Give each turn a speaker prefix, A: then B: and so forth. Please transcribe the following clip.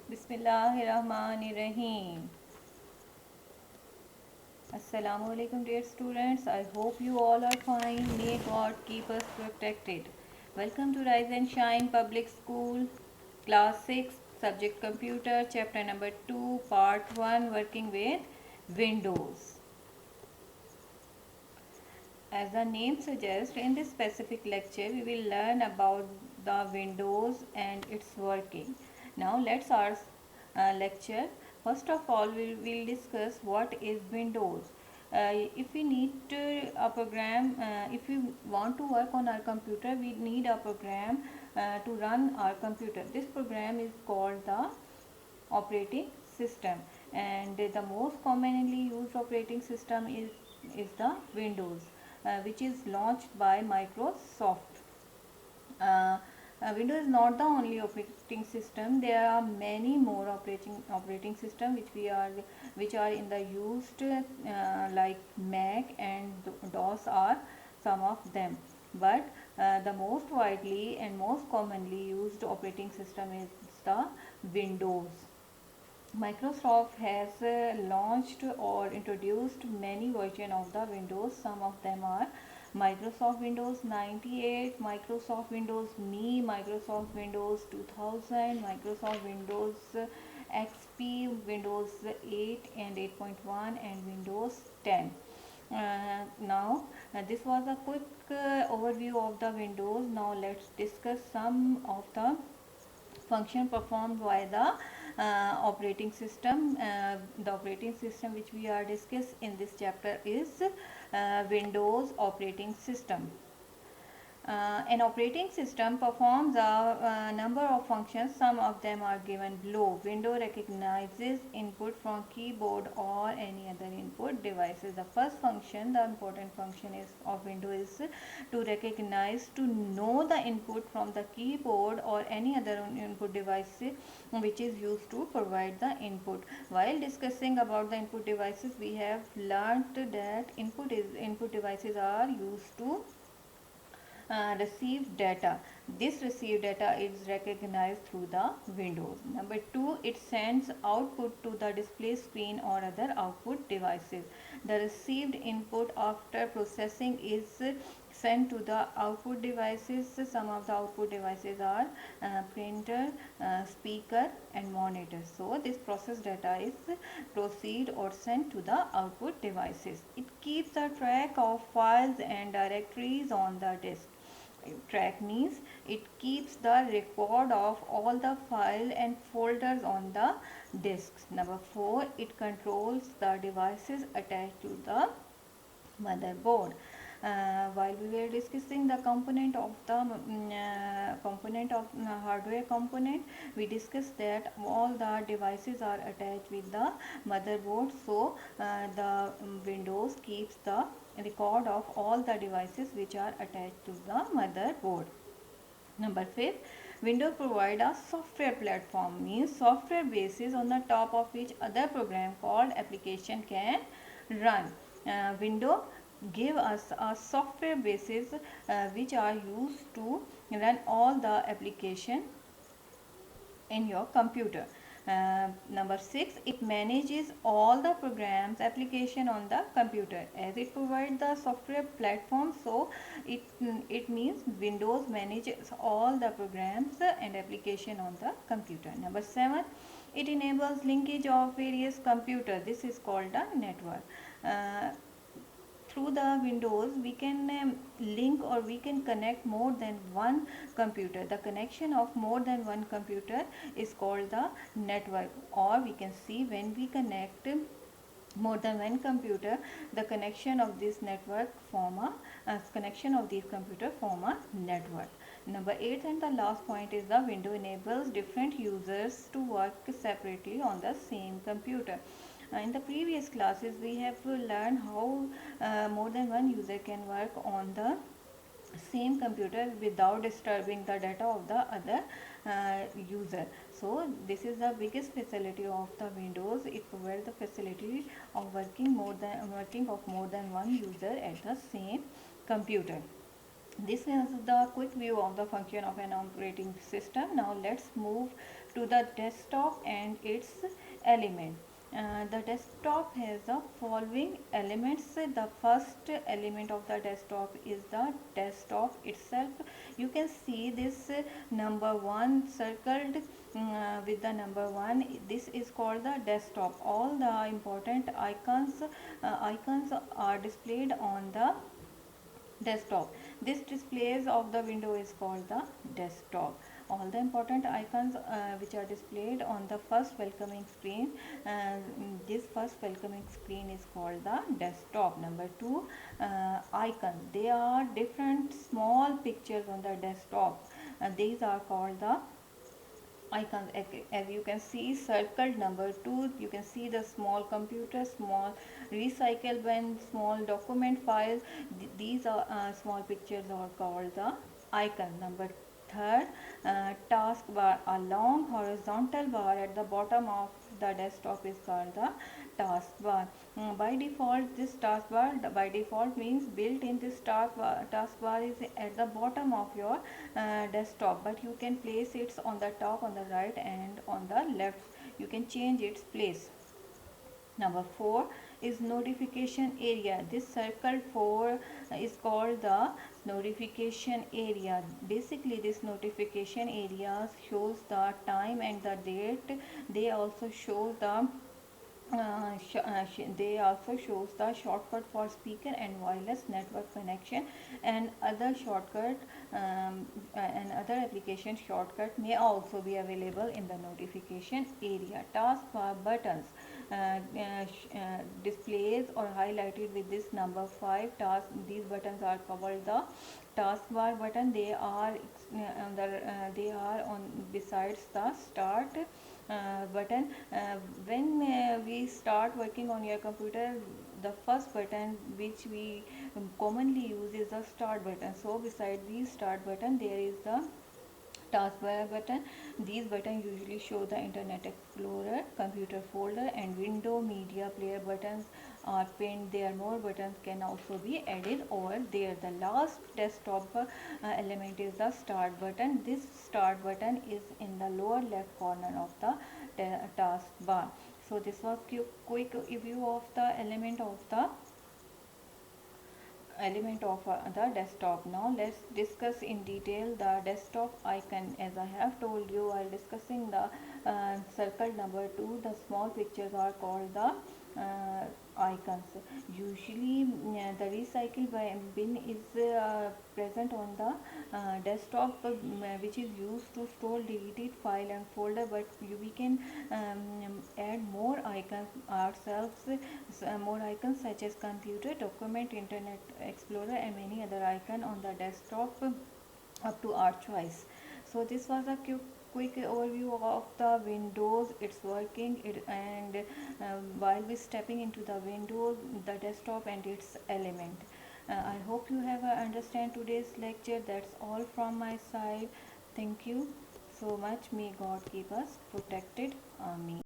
A: Bismillahirrahmanirrahim. Assalamu alaikum dear students. I hope you all are fine. May God keep us protected. Welcome to Rise and Shine Public School, Class 6, Subject Computer, Chapter number 2, Part 1, Working with Windows. As the name suggests, in this specific lecture, we will learn about the Windows and its working. Now, let's our lecture. First of all, we will discuss what is Windows. If we need a program, if we want to work on our computer, we need a program to run our computer. This program is called the operating system, and the most commonly used operating system is the Windows, which is launched by Microsoft. uh, Windows is not the only operating system. There are many more operating system which are in the used, like Mac and DOS are some of them. But the most widely and most commonly used operating system is the Windows. Microsoft has launched or introduced many versions of the Windows. Some of them are Microsoft Windows 98, Microsoft Windows Me, Microsoft Windows 2000, Microsoft Windows XP, Windows 8 and 8.1, and Windows 10. Now, this was a quick overview of the Windows. Now let's discuss some of the function performed by the operating system. The operating system which we are discuss in this chapter is Windows operating system. An operating system performs a number of functions. Some of them are given below. Windows recognizes input from keyboard or any other input devices. The first function, the important function is of Windows, is to recognize, to know the input from the keyboard or any other input device which is used to provide the input. While discussing about the input devices, we have learnt that input devices are used to receive data. This received data is recognized through the Windows. Number 2, it sends output to the display screen or other output devices. The received input after processing is sent to the output devices. Some of the output devices are printer, speaker and monitor. So this process data is proceed or sent to the output devices. It keeps a track of files and directories on the disk. Track means it keeps the record of all the file and folders on the disks. Number 4, it controls the devices attached to the motherboard. While we were discussing the component of hardware component, we discussed that all the devices are attached with the motherboard. So the Windows keeps the record of all the devices which are attached to the motherboard. Number 5, Windows provide a software platform, means software basis on the top of which other program called application can run. Windows give us a software basis which are used to run all the application in your computer. Number 6, it manages all the programs application on the computer. As it provides the software platform, so it means Windows manages all the programs and application on the computer. Number 7, it enables linkage of various computers. This is called a network. Through the Windows we can link or we can connect more than one computer. The connection of more than one computer is called the network, or we can see when we connect more than one computer, the connection of this network form a connection of these computer form a network. Number 8 and the last point is the window enables different users to work separately on the same computer. In the previous classes we have learned how more than one user can work on the same computer without disturbing the data of the other user. So this is the biggest facility of the Windows. It provides the facility of working of more than one user at the same computer. This is the quick view of the function of an operating system. Now let's move to the desktop and its element. The desktop has the following elements. The first element of the desktop is the desktop itself. You can see this number 1 circled with the number 1. This is called the desktop. All the important icons are displayed on the desktop. This displays of the window is called the desktop. All the important icons which are displayed on the first welcoming screen, this first welcoming screen is called the desktop. Number 2, icons. They are different small pictures on the desktop. These are called the icons. As you can see circled number 2, you can see the small computer, small recycle bin, small document files. These are small pictures are called the icon. Number third, taskbar. A long horizontal bar at the bottom of the desktop is called the taskbar. By default, this taskbar by default means built in this taskbar is at the bottom of your desktop, but you can place it on the top, on the right, and on the left. You can change its place. Number 4 is notification area. This circle 4 is called the notification area. Basically, this notification area shows the time and the date. They also show the they also shows the shortcut for speaker and wireless network connection, and other shortcut and other application shortcut may also be available in the notification area. Taskbar buttons displays or highlighted with this number 5. These buttons are called the taskbar button. They are on besides the start button. When we start working on your computer, the first button which we commonly use is the start button. So beside the start button there is the taskbar button. These buttons usually show the Internet Explorer, computer folder, and window media player. Buttons are pinned there. More buttons can also be added over there. The last desktop element is the start button. This start button is in the lower left corner of the taskbar. So this was quick review of the element of the desktop. Now let's discuss in detail the desktop icon. As I have told you while discussing the circle number 2, the small pictures are called the icons. Usually the recycle bin is present on the desktop, which is used to store deleted file and folder, but we can add more icons ourselves, more icons such as computer, document, Internet Explorer, and many other icons on the desktop up to our choice. So this was a quick overview of the windows, its working, and while we stepping into the windows, the desktop and its element. I hope you have understand today's lecture. That's all from my side. Thank you so much. May God keep us protected. Amen.